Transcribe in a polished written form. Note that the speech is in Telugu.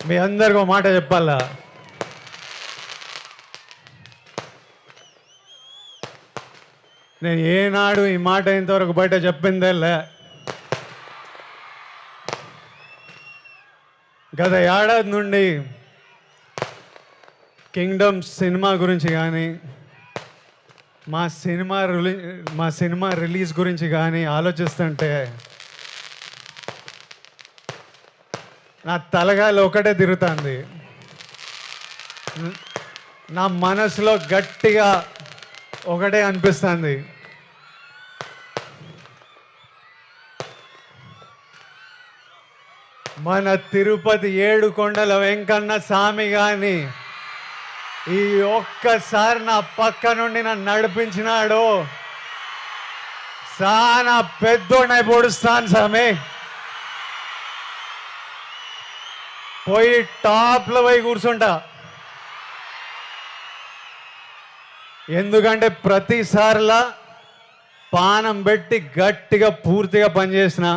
మీ అందరికీ ఒక మాట చెప్పాలా, నేను ఏనాడు ఈ మాట ఇంతవరకు బయట చెప్పిందేలే. గత ఏడాది నుండి కింగ్డమ్ సినిమా గురించి కానీ మా సినిమా రిలీజ్ గురించి కానీ ఆలోచిస్తుంటే నా తలగాయలు ఒకటే తిరుగుతుంది. నా మనసులో గట్టిగా ఒకటే అనిపిస్తుంది, మన తిరుపతి ఏడుకొండల వెంకన్న స్వామి కానీ ఈ ఒక్కసారి నా పక్క నుండి నన్ను నడిపించినాడు. చాలా పెద్దోడినై పొడుస్తాను స్వామి, పోయి టాప్లో పోయి కూర్చుంటా. ఎందుకంటే ప్రతిసారిలా పానం పెట్టి గట్టిగా పూర్తిగా పనిచేసిన